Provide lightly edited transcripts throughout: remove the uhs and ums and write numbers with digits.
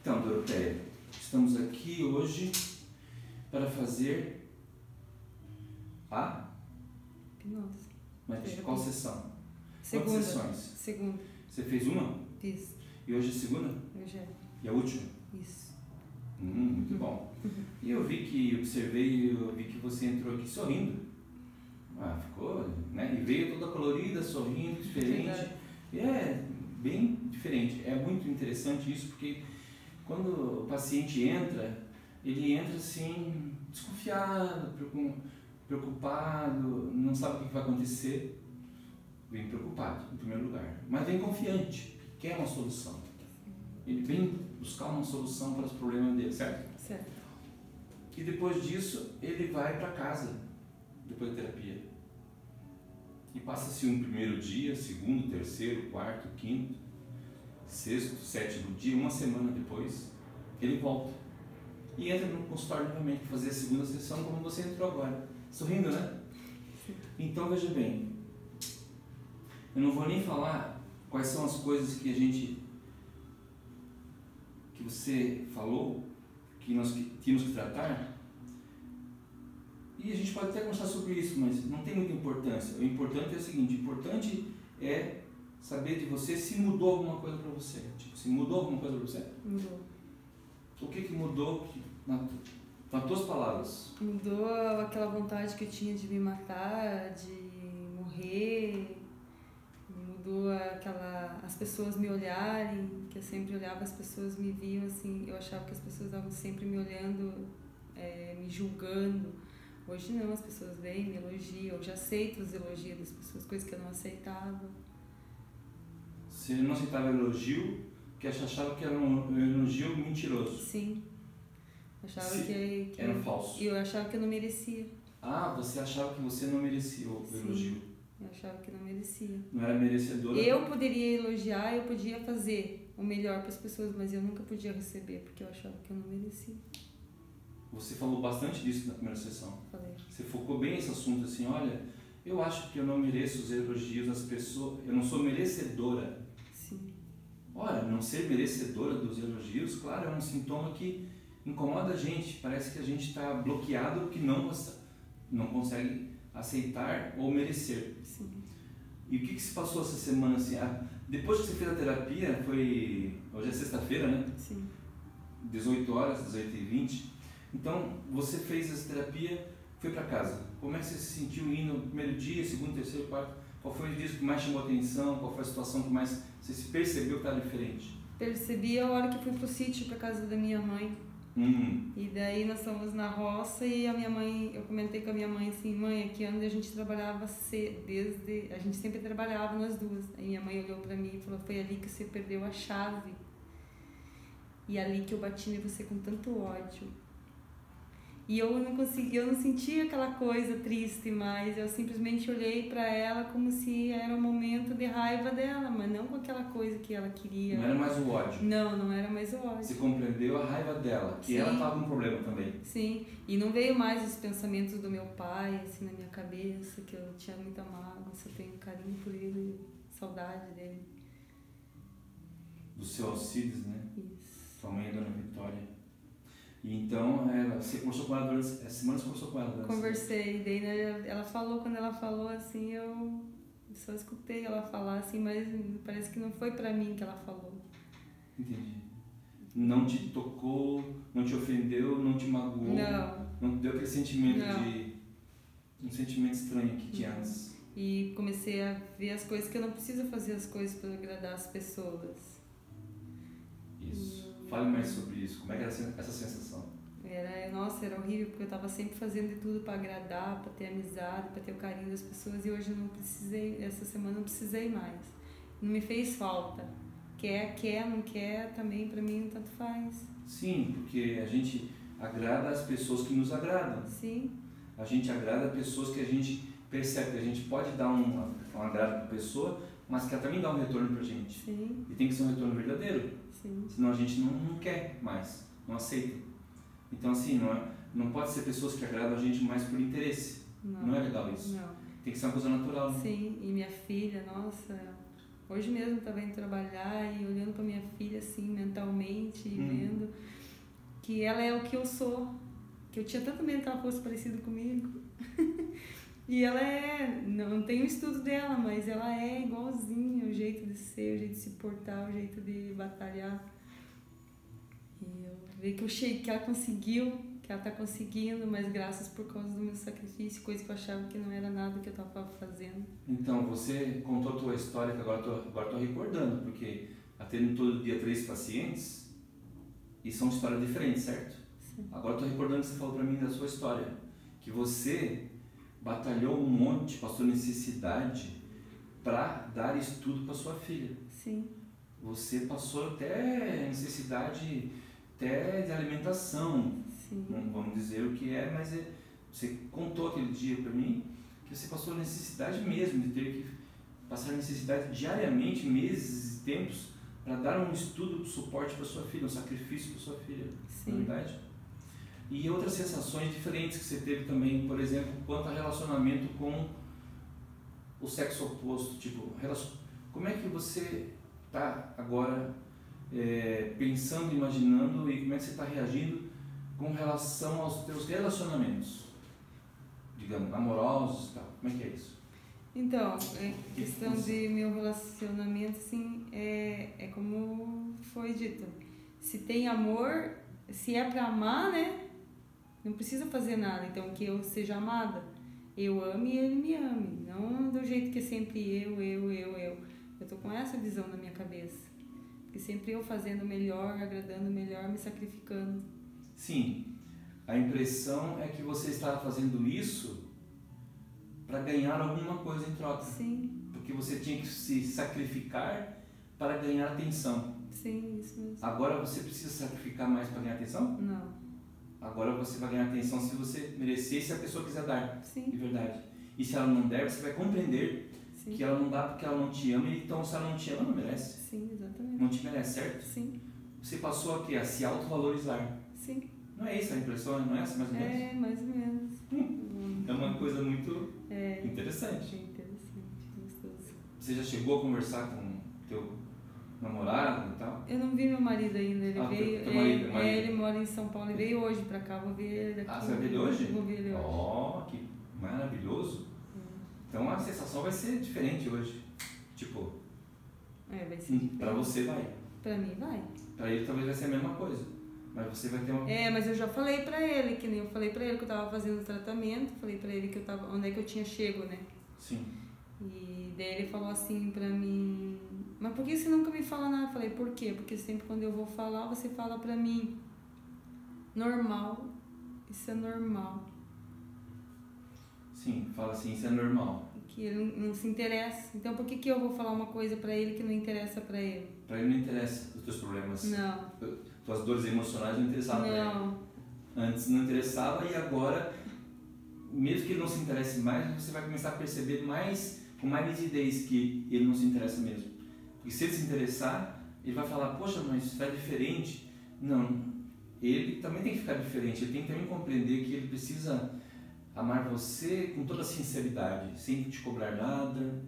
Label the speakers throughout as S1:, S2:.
S1: Então, Doroteia, estamos aqui hoje para fazer a...
S2: Hipnose.
S1: Mas qual sessão?
S2: Segunda.
S1: Quantas sessões?
S2: Segunda.
S1: Você fez uma?
S2: Fiz.
S1: E hoje é a segunda?
S2: Hoje é.
S1: E a última?
S2: Isso.
S1: Muito bom. E eu vi que, eu vi que você entrou aqui sorrindo. Ah, ficou, né? E veio toda colorida, sorrindo, diferente. E é bem diferente. É muito interessante isso, porque quando o paciente entra, ele entra assim, desconfiado, preocupado, não sabe o que vai acontecer. Vem preocupado, em primeiro lugar. Mas vem confiante, quer uma solução. Ele vem buscar uma solução para os problemas dele, certo?
S2: Certo.
S1: E depois disso, ele vai para casa, depois da terapia. E passa-se um primeiro dia, segundo, terceiro, quarto, quinto, sexto, sétimo dia, uma semana depois, ele volta. E entra no consultório novamente para fazer a segunda sessão, como você entrou agora. Sorrindo, né? Então, veja bem, eu não vou nem falar quais são as coisas que você falou, que nós tínhamos que tratar, e a gente pode até conversar sobre isso, mas não tem muita importância. O importante é o seguinte, o importante é saber de você se mudou alguma coisa para você. Tipo, se mudou alguma coisa para você?
S2: Mudou.
S1: O que mudou, nas tuas palavras?
S2: Mudou aquela vontade que eu tinha de me matar, de morrer. Mudou as pessoas me olharem, que eu sempre olhava, as pessoas me viam assim, eu achava que as pessoas estavam sempre me olhando, me julgando. Hoje não, as pessoas vêm, me elogiam, eu já aceito os elogios das pessoas, coisas que eu não aceitava.
S1: Você não aceitava elogio, porque achava que era um elogio mentiroso.
S2: Sim. Eu achava que
S1: era falso.
S2: E eu achava que eu não merecia.
S1: Ah, você achava que você não merecia o elogio.
S2: Eu achava que não merecia.
S1: Não era merecedora?
S2: Eu poderia elogiar, eu podia fazer o melhor para as pessoas, mas eu nunca podia receber, porque eu achava que eu não merecia.
S1: Você falou bastante disso na primeira sessão.
S2: Falei.
S1: Você focou bem nesse assunto, assim, olha, eu acho que eu não mereço os elogios das pessoas, eu não sou merecedora.
S2: Sim.
S1: Ora, não ser merecedora dos elogios, claro, é um sintoma que incomoda a gente, parece que a gente está bloqueado, que não consegue aceitar ou merecer.
S2: Sim.
S1: E o que se passou essa semana, assim, depois que você fez a terapia, hoje é sexta-feira, né?
S2: Sim.
S1: 18 horas, 18h20. Então, você fez essa terapia, foi para casa. Como é que você se sentiu indo no primeiro dia, segundo, terceiro, quarto? Qual foi o dia que mais chamou a atenção? Qual foi a situação que mais você se percebeu que estava diferente?
S2: Percebi a hora que fui pro sítio, para casa da minha mãe. E daí nós fomos na roça e a minha mãe, eu comentei com a minha mãe assim, mãe, aqui onde a gente trabalhava a gente sempre trabalhava nós duas. Aí minha mãe olhou para mim e falou, foi ali que você perdeu a chave. E ali que eu bati em você com tanto ódio. E eu não sentia aquela coisa triste mais, eu simplesmente olhei para ela como se era um momento de raiva dela, mas não com aquela coisa que ela queria.
S1: Não era mais o ódio?
S2: Não era mais o ódio.
S1: Você compreendeu a raiva dela, que
S2: Sim.
S1: Ela estava com um problema também.
S2: Sim, e não veio mais os pensamentos do meu pai, assim, na minha cabeça, que eu tinha muita mágoa, eu tenho carinho por ele, saudade dele.
S1: Do seu Alcides, né?
S2: Isso.
S1: Sua mãe, a Dona Vitória. E então, você conversou com ela durante essa semana, você conversou com ela?
S2: Conversei, daí né, ela falou, quando ela falou assim, eu só escutei ela falar assim, mas parece que não foi pra mim que ela falou.
S1: Entendi. Não te tocou, não te ofendeu, não te magoou? Não deu aquele sentimento um sentimento estranho que tinha antes?
S2: E comecei a ver as coisas que eu não preciso fazer as coisas para agradar as pessoas.
S1: Isso. Fale mais sobre isso. Como é que era essa sensação?
S2: Era horrível, porque eu estava sempre fazendo de tudo para agradar, para ter amizade, para ter o carinho das pessoas, e hoje eu não precisei, essa semana não precisei mais. Não me fez falta. Quer, não quer, também para mim tanto faz.
S1: Sim, porque a gente agrada as pessoas que nos agradam.
S2: Sim.
S1: A gente agrada pessoas que a gente percebe que a gente pode dar um agrado para a pessoa, mas que ela também dá um retorno para a gente.
S2: Sim.
S1: E tem que ser um retorno verdadeiro.
S2: Sim.
S1: Senão a gente não quer mais, não aceita. Então, assim, não pode ser pessoas que agradam a gente mais por interesse. Não é legal isso.
S2: Não.
S1: Tem que ser uma coisa natural. Né?
S2: Sim, e minha filha, nossa, hoje mesmo estava indo trabalhar e olhando para minha filha assim, mentalmente, vendo que ela é o que eu sou, que eu tinha tanto medo que ela fosse parecida comigo. E ela não tem o estudo dela, mas ela é igualzinha, o jeito de ser, o jeito de se portar, o jeito de batalhar. E eu vejo que ela conseguiu, que ela tá conseguindo, mas graças por causa do meu sacrifício, coisa que eu achava que não era nada que eu tava fazendo.
S1: Então, você contou a tua história, que agora tô recordando, porque atendo todo dia 3 pacientes e são histórias diferentes, certo?
S2: Sim.
S1: Agora tô recordando que você falou pra mim da sua história, que você batalhou um monte, passou necessidade para dar estudo para sua filha.
S2: Sim.
S1: Você passou até necessidade até de alimentação.
S2: Sim.
S1: Não vamos dizer o que é, mas você contou aquele dia para mim que você passou necessidade mesmo de ter que passar necessidade diariamente, meses e tempos para dar um estudo, suporte para sua filha, um sacrifício para sua filha.
S2: Sim.
S1: Não é verdade? E outras sensações diferentes que você teve também, por exemplo, quanto a relacionamento com o sexo oposto, tipo, como é que você está agora pensando, imaginando e como é que você está reagindo com relação aos teus relacionamentos, digamos, amorosos e tal, como é que é isso?
S2: Então, questão de meu relacionamento, assim, é como foi dito, se tem amor, se é para amar, né? Não precisa fazer nada, então que eu seja amada. Eu ame e ele me ame. Não do jeito que é sempre eu. Eu tô com essa visão na minha cabeça. Porque sempre eu fazendo melhor, agradando melhor, me sacrificando.
S1: Sim. A impressão é que você está fazendo isso para ganhar alguma coisa em troca.
S2: Sim.
S1: Porque você tinha que se sacrificar para ganhar atenção.
S2: Sim, isso mesmo.
S1: Agora você precisa sacrificar mais para ganhar atenção?
S2: Não.
S1: Agora você vai ganhar atenção se você merecer, se a pessoa quiser dar.
S2: Sim.
S1: De verdade. E se ela não der, você vai compreender
S2: Sim.
S1: que ela não dá porque ela não te ama, então se ela não te ama, não merece.
S2: Sim, exatamente.
S1: Não te merece, certo?
S2: Sim.
S1: Você passou aqui a se autovalorizar.
S2: Sim.
S1: Não é isso a impressão? Não é essa mais ou menos?
S2: É, mais ou menos.
S1: É uma coisa muito interessante.
S2: Interessante, gostoso.
S1: Você já chegou a conversar com teu namorado e tal?
S2: Eu não vi meu marido ainda, ele veio.
S1: Teu marido.
S2: Ele mora em São Paulo, ele veio hoje pra cá, vou ver ele daqui.
S1: Ah, você vai ver ele hoje?
S2: Vou ver ele hoje.
S1: Ó, que maravilhoso. Então a sensação vai ser diferente hoje. Tipo,
S2: vai ser diferente.
S1: Pra você vai.
S2: Pra mim vai.
S1: Pra ele talvez vai ser a mesma coisa. Mas você vai ter uma...
S2: mas eu já falei pra ele, que nem eu falei pra ele que eu tava fazendo o tratamento, falei pra ele que eu tava, onde é que eu tinha chego, né?
S1: Sim.
S2: E daí ele falou assim pra mim, mas por que você nunca me fala nada? Eu falei, por quê? Porque sempre quando eu vou falar, você fala pra mim. Normal, isso é normal.
S1: Sim, fala assim, isso é normal.
S2: Que ele não se interessa. Então por que eu vou falar uma coisa pra ele que não interessa pra ele?
S1: Pra ele não interessa os teus problemas.
S2: Não.
S1: Tuas dores emocionais não interessavam pra ele.
S2: Não.
S1: Antes não interessava e agora, mesmo que ele não se interesse mais, você vai começar a perceber com mais nitidez que ele não se interessa mesmo. Porque se ele se interessar, ele vai falar, poxa, mas está diferente. Não, ele também tem que ficar diferente, ele tem que também compreender que ele precisa amar você com toda sinceridade, sem te cobrar nada,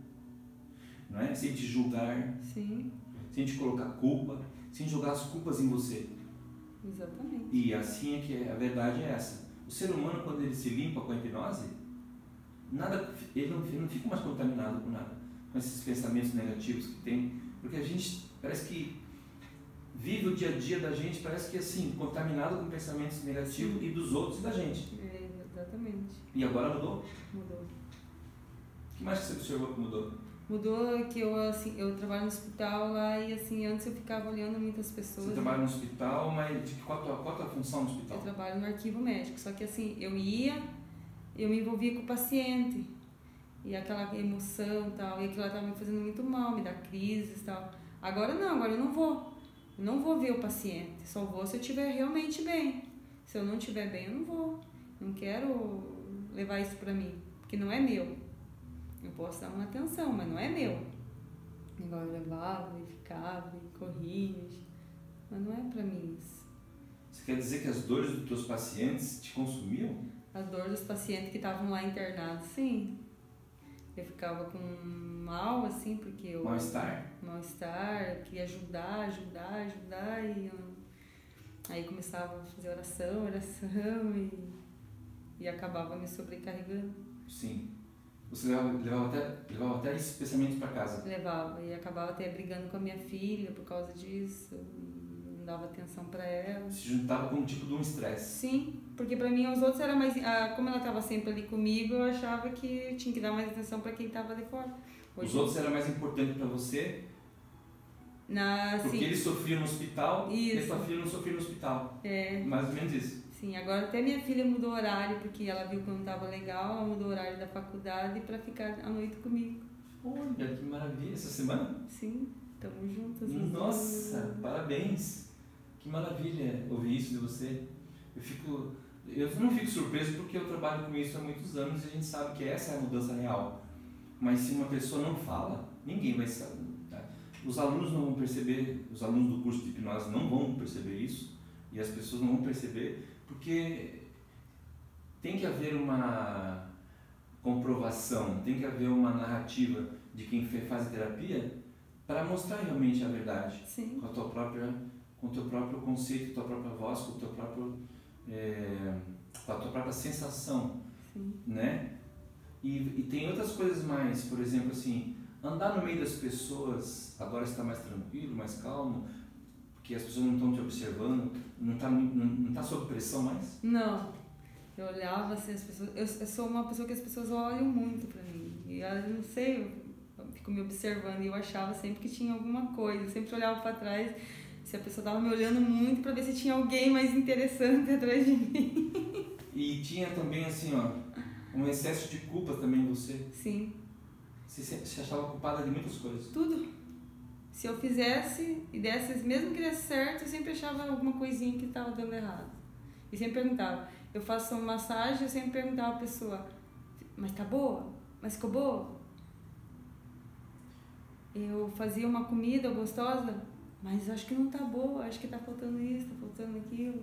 S1: não é? Sem te julgar,
S2: Sim.
S1: sem te colocar culpa, sem jogar as culpas em você.
S2: Exatamente.
S1: E assim é que a verdade é essa. O ser humano, quando ele se limpa com a hipnose, ele não fica mais contaminado com nada, com esses pensamentos negativos que tem, porque a gente parece que vive o dia a dia da gente, parece que assim, contaminado com pensamentos negativos. Sim. E dos outros e da gente.
S2: Exatamente.
S1: E agora mudou?
S2: Mudou.
S1: O que mais que você observou que mudou?
S2: Mudou que eu trabalho no hospital lá e assim, antes eu ficava olhando muitas pessoas.
S1: Você trabalha no hospital, mas qual a tua função no hospital?
S2: Eu trabalho no arquivo médico, só que assim, eu me envolvia com o paciente e aquela emoção e tal, e aquilo lá estava me fazendo muito mal, me dá crises e tal. Agora não, agora eu não vou ver o paciente, só vou se eu estiver realmente bem. Se eu não estiver bem, eu não vou. Não quero levar isso pra mim, porque não é meu. Eu posso dar uma atenção, mas não é meu. Igual eu levava e ficava e corria, mas não é pra mim isso.
S1: Você quer dizer que as dores dos teus pacientes te consumiam?
S2: As dores dos pacientes que estavam lá internados, sim. Eu ficava com mal, assim, porque eu...
S1: Mal-estar?
S2: Mal-estar, eu queria ajudar, e aí começava a fazer oração, e acabava me sobrecarregando.
S1: Sim. Você levava até esse pensamento para casa?
S2: Levava, e acabava até brigando com a minha filha por causa disso, não dava atenção para ela.
S1: Se juntava com um tipo de um estresse?
S2: Sim, porque para mim os outros era mais... como ela estava sempre ali comigo, eu achava que eu tinha que dar mais atenção para quem estava ali fora.
S1: Os outros eram mais importantes para você? Porque
S2: sim.
S1: eles sofriam no hospital
S2: Isso.
S1: E a sua filha não sofria no hospital.
S2: É.
S1: Mais ou menos isso.
S2: Sim, agora até minha filha mudou o horário, porque ela viu que eu não estava legal, ela mudou o horário da faculdade para ficar à noite comigo.
S1: Olha, que maravilha. Essa semana?
S2: Sim, estamos juntas.
S1: Nossa, parabéns. Que maravilha ouvir isso de você. Eu não fico surpreso porque eu trabalho com isso há muitos anos e a gente sabe que essa é a mudança real. Mas se uma pessoa não fala, ninguém vai saber. Tá? Os alunos não vão perceber, os alunos do curso de hipnose não vão perceber isso e as pessoas não vão perceber porque tem que haver uma comprovação, tem que haver uma narrativa de quem faz a terapia para mostrar realmente a verdade.
S2: Sim.
S1: Com o teu próprio conceito, com a tua própria voz, com o teu próprio, com a tua própria sensação.
S2: Sim.
S1: Né? E tem outras coisas mais, por exemplo, assim, andar no meio das pessoas, agora está mais tranquilo, mais calmo, porque as pessoas não estão te observando, não tá sob pressão mais?
S2: Não. Eu olhava assim, as pessoas... Eu sou uma pessoa que as pessoas olham muito pra mim. E eu não sei, eu fico me observando e eu achava sempre que tinha alguma coisa. Eu sempre olhava pra trás se a pessoa tava me olhando muito pra ver se tinha alguém mais interessante atrás de mim.
S1: E tinha também, assim, ó, um excesso de culpa também em você?
S2: Sim.
S1: Você achava culpada de muitas coisas?
S2: Tudo. Se eu fizesse e desse, mesmo que desse certo, eu sempre achava alguma coisinha que estava dando errado. E sempre perguntava. Eu faço uma massagem, eu sempre perguntava a pessoa, mas tá boa? Mas ficou boa? Eu fazia uma comida gostosa, mas acho que não tá boa, acho que tá faltando isso, tá faltando aquilo.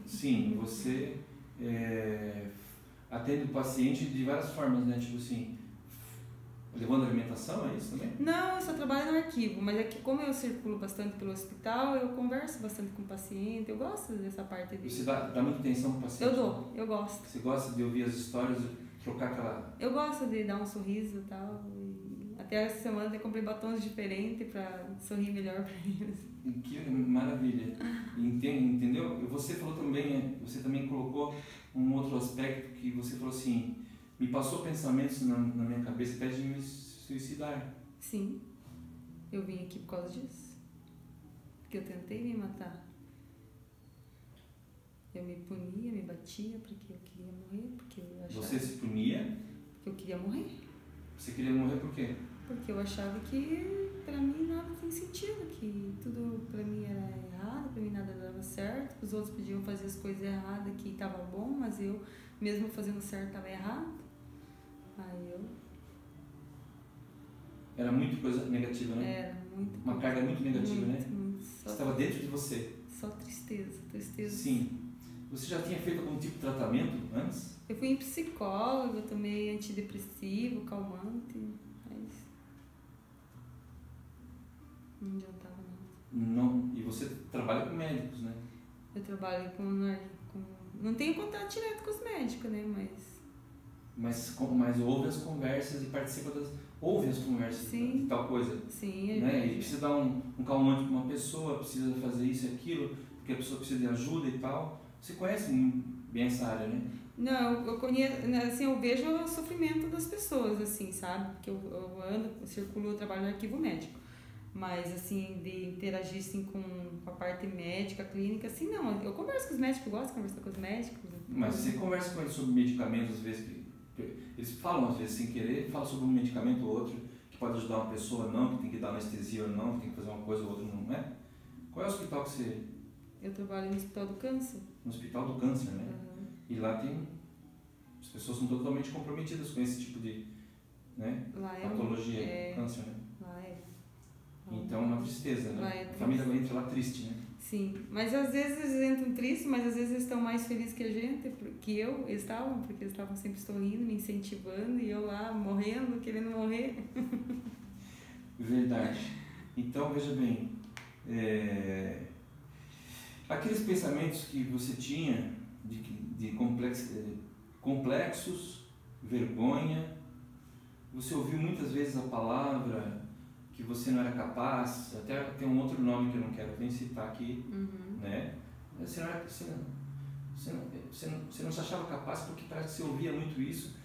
S1: Sim, você atende o paciente de várias formas, né? Tipo assim, levando alimentação, é isso também?
S2: Não, eu só trabalho no arquivo, mas é que como eu circulo bastante pelo hospital, eu converso bastante com o paciente, eu gosto dessa parte de...
S1: Você dá muita atenção pro paciente?
S2: Eu dou, eu gosto.
S1: Você gosta de ouvir as histórias, trocar aquela...
S2: Eu gosto de dar um sorriso e tal, e até essa semana eu comprei batons diferentes pra sorrir melhor pra eles.
S1: Que maravilha! Entendeu? Você falou também, você também colocou um outro aspecto que você falou assim, me passou pensamentos na minha cabeça até de me suicidar.
S2: Sim, eu vim aqui por causa disso, porque eu tentei me matar. Eu me punia, me batia porque eu queria morrer, porque eu achava...
S1: Você se punia?
S2: Porque eu queria morrer.
S1: Você queria morrer por quê?
S2: Porque eu achava que pra mim nada tem sentido, que tudo pra mim era errado, pra mim nada dava certo, os outros podiam fazer as coisas erradas que tava bom, mas eu, mesmo fazendo certo, tava errado. Aí eu...
S1: Era muita coisa negativa, né?
S2: Era muito.
S1: Uma carga muito negativa, né?
S2: Muito.
S1: Estava dentro de você.
S2: Só tristeza.
S1: Sim. Você já tinha feito algum tipo de tratamento antes?
S2: Eu fui em psicólogo, eu tomei antidepressivo, calmante, mas não adiantava nada.
S1: Não. E você trabalha com médicos, né?
S2: Eu trabalho com... Não tenho contato direto com os médicos, né?
S1: Mas ouve as conversas e participa das... Ouve as conversas.
S2: Sim.
S1: De tal coisa.
S2: Sim.
S1: Né? E precisa dar um calmante para uma pessoa, precisa fazer isso e aquilo, porque a pessoa precisa de ajuda e tal. Você conhece bem essa área, né?
S2: Não, eu conheço, assim, eu vejo o sofrimento das pessoas, assim, sabe? Porque eu circulo, eu trabalho no arquivo médico. Mas, assim, de interagir, assim, com a parte médica, clínica, assim, não. Eu converso com os médicos, eu gosto de conversar com os médicos.
S1: Mas você conversa com eles sobre medicamentos, às vezes, eles falam, às vezes, sem querer, falam sobre um medicamento ou outro, que pode ajudar uma pessoa ou não, que tem que dar anestesia ou não, que tem que fazer uma coisa ou outra, não é? Qual é o hospital que você...
S2: Eu trabalho no Hospital do Câncer.
S1: No Hospital do Câncer, né?
S2: Uhum.
S1: E lá tem... As pessoas são totalmente comprometidas com esse tipo de, né?
S2: Lá é
S1: patologia, câncer, né?
S2: Lá é.
S1: Então é uma tristeza, né? A família vai entrar lá triste, né?
S2: Sim, mas às vezes eles entram tristes, mas às vezes eles estão mais felizes que a gente, que eu, eles estavam, porque eles estavam sempre sorrindo, me incentivando, e eu lá morrendo, querendo morrer.
S1: Verdade. Então, veja bem, aqueles pensamentos que você tinha de complexos, vergonha, você ouviu muitas vezes a palavra que você não era capaz, até tem um outro nome que eu não quero nem citar aqui, né? Você não se achava capaz porque parece que você ouvia muito isso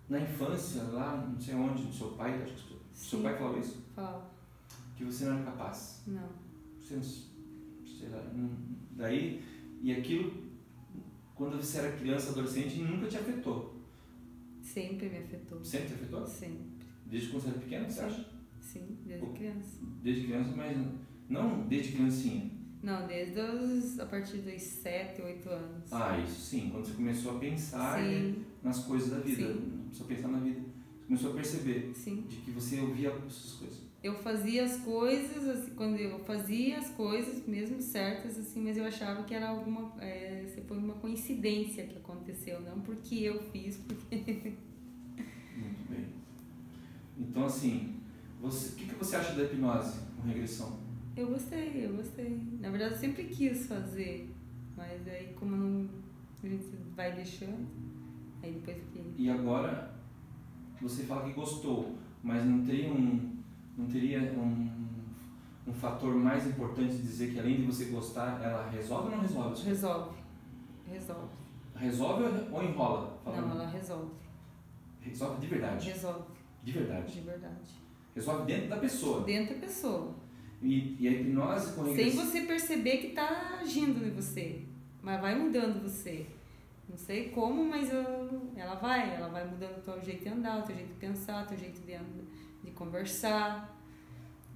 S1: na infância, lá não sei onde, do seu pai, acho que seu pai falou isso?
S2: Fala.
S1: Que você não era capaz.
S2: Não.
S1: Você não, sei lá, daí, e aquilo, quando você era criança, adolescente, nunca te afetou?
S2: Sempre me afetou.
S1: Sempre te afetou?
S2: Sempre.
S1: Desde quando você era pequena, você acha?
S2: Sim, desde criança.
S1: Desde criança, mas não desde criancinha?
S2: Não, a partir dos 7, 8 anos.
S1: Ah, isso sim, quando você começou a pensar nas coisas da vida,
S2: Sim.
S1: começou a pensar na vida, você começou a perceber de que você ouvia essas coisas.
S2: Eu fazia as coisas, assim, quando eu fazia as coisas, mesmo certas, assim, mas eu achava que era foi uma coincidência que aconteceu, não porque eu fiz, porque...
S1: Muito bem. Então, assim, o que você acha da hipnose com regressão?
S2: Eu gostei. Na verdade, eu sempre quis fazer, mas aí como não, a gente vai deixando, aí depois que...
S1: E agora, você fala que gostou, mas não teria um fator mais importante de dizer que além de você gostar, ela resolve ou não resolve?
S2: Resolve.
S1: Resolve ou enrola?
S2: Não, ela resolve.
S1: Resolve de verdade?
S2: Resolve.
S1: De verdade?
S2: De verdade.
S1: Resolve dentro da pessoa?
S2: Dentro da pessoa.
S1: E a hipnose com regressão...
S2: Sem você perceber que está agindo em você, mas vai mudando você. Não sei como, mas ela vai mudando o teu jeito de andar, o teu jeito de pensar, o teu jeito de conversar.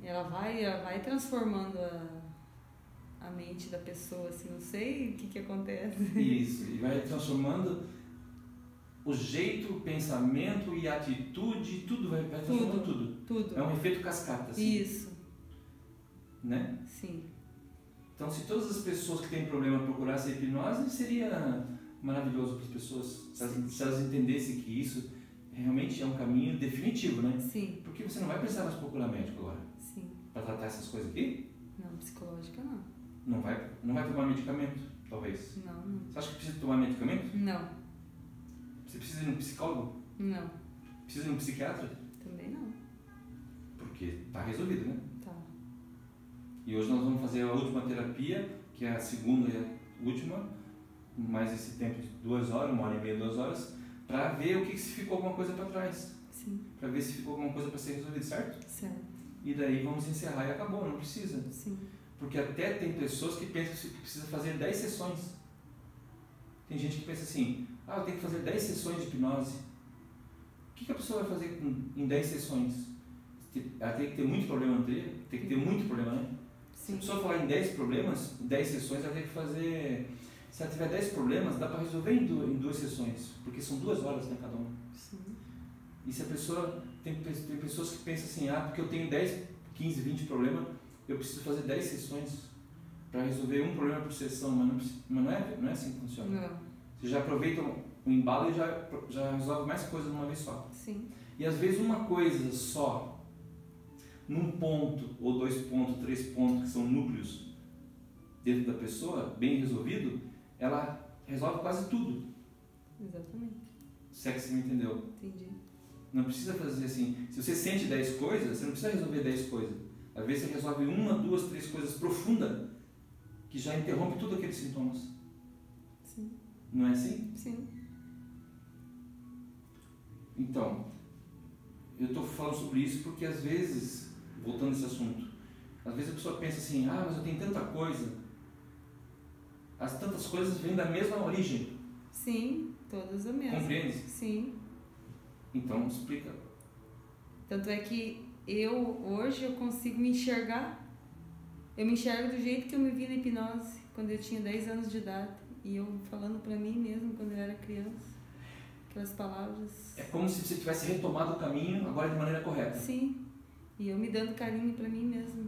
S2: Ela vai transformando a mente da pessoa, assim, não sei o que acontece.
S1: Isso, e vai transformando o jeito, o pensamento e a atitude, tudo vai transformando tudo. É um efeito cascata, assim.
S2: Isso.
S1: Né?
S2: Sim.
S1: Então, se todas as pessoas que têm problema procurassem a hipnose, seria maravilhoso para as pessoas, se elas entendessem que isso realmente é um caminho definitivo, né?
S2: Sim.
S1: Porque você não vai precisar mais procurar médico agora.
S2: Sim.
S1: Para tratar essas coisas aqui?
S2: Não, psicológica não.
S1: Não vai tomar medicamento, talvez?
S2: Não.
S1: Você acha que precisa tomar medicamento?
S2: Não.
S1: Você precisa ir num psicólogo?
S2: Não.
S1: Precisa ir num psiquiatra?
S2: Também não.
S1: Porque tá resolvido, né?
S2: Tá.
S1: E hoje nós vamos fazer a última terapia, que é a segunda e a última, mais esse tempo de 2 horas, 1h30, 2 horas, para ver o que se ficou alguma coisa para trás.
S2: Sim.
S1: Para ver se ficou alguma coisa para ser resolvida, certo?
S2: Certo.
S1: E daí vamos encerrar e acabou, não precisa.
S2: Sim.
S1: Porque até tem pessoas que pensam que precisa fazer 10 sessões. Tem gente que pensa assim, eu tenho que fazer 10 sessões de hipnose. O que a pessoa vai fazer em 10 sessões? Ela tem que ter muito problema, não tem? Tem que ter muito problema, né? Sim. Se a pessoa falar em 10 problemas, 10 sessões, ela tem que fazer... Se ela tiver 10 problemas, dá para resolver em 2 sessões, porque são 2 horas, né, cada uma.
S2: Sim.
S1: E se a pessoa... Tem pessoas que pensam assim, porque eu tenho 10, 15, 20 problemas, eu preciso fazer 10 sessões para resolver um problema por sessão, mas não é assim que funciona.
S2: Não.
S1: Você já aproveita o embalo e já resolve mais coisas de uma vez só.
S2: Sim.
S1: E às vezes uma coisa só, num ponto, ou 2 pontos, 3 pontos, que são núcleos dentro da pessoa, bem resolvido, ela resolve quase tudo.
S2: Exatamente.
S1: Se é que você me entendeu.
S2: Entendi.
S1: Não precisa fazer assim. Se você sente 10 coisas, você não precisa resolver 10 coisas. Às vezes você resolve 1, 2, 3 coisas profundas que já interrompe tudo aqueles sintomas.
S2: Sim.
S1: Não é assim?
S2: Sim.
S1: Então, eu estou falando sobre isso porque às vezes, voltando a esse assunto, às vezes a pessoa pensa assim, mas eu tenho tanta coisa. As tantas coisas vêm da mesma origem.
S2: Sim, todas as mesmas.
S1: Compreende?
S2: Sim.
S1: Então, explica.
S2: Tanto é que hoje eu consigo me enxergar. Eu me enxergo do jeito que eu me vi na hipnose, quando eu tinha 10 anos de idade. E eu falando pra mim mesmo, quando eu era criança. Aquelas palavras.
S1: É como se você tivesse retomado o caminho, agora de maneira correta.
S2: Sim. E eu me dando carinho pra mim mesma.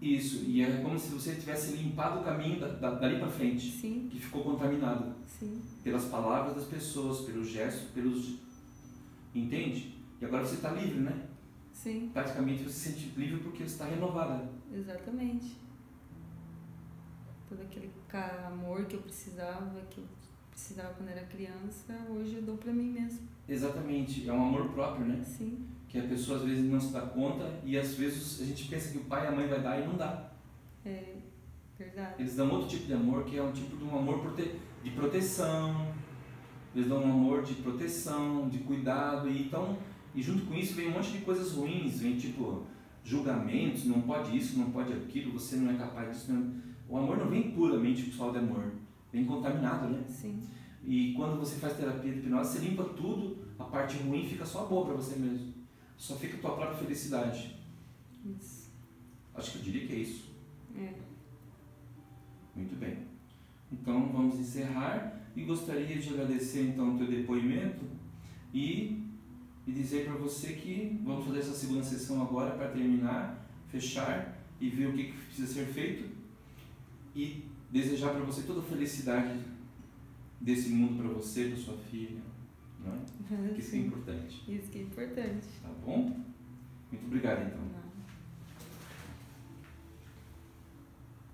S1: Isso, e é como se você tivesse limpado o caminho dali pra frente.
S2: Sim.
S1: Que ficou contaminado.
S2: Sim.
S1: Pelas palavras das pessoas, pelos gestos, Entende? E agora você está livre, né?
S2: Sim.
S1: Praticamente você se sente livre porque você está renovada.
S2: Exatamente. Todo aquele amor que eu precisava quando era criança, hoje eu dou pra mim mesmo.
S1: Exatamente, é um amor próprio, né?
S2: Sim.
S1: Que a pessoa às vezes não se dá conta e às vezes a gente pensa que o pai e a mãe vai dar e não dá.
S2: É verdade.
S1: Eles dão outro tipo de amor, que é um tipo de um amor de proteção. Eles dão um amor de proteção, de cuidado, e junto com isso vem um monte de coisas ruins, vem tipo julgamentos, não pode isso, não pode aquilo, você não é capaz disso. Não. O amor não vem puramente só de amor, vem contaminado, né?
S2: Sim.
S1: E quando você faz terapia de hipnose, você limpa tudo, a parte ruim fica só boa para você mesmo. Só fica a tua própria felicidade.
S2: Isso.
S1: Acho que eu diria que é isso.
S2: É.
S1: Muito bem. Então vamos encerrar e gostaria de agradecer então o teu depoimento e dizer para você que vamos fazer essa segunda sessão agora para terminar, fechar e ver o que precisa ser feito e desejar para você toda a felicidade desse mundo para você, para sua filha, não é? Que isso é importante.
S2: Isso que é importante.
S1: Tá bom? Muito obrigado então.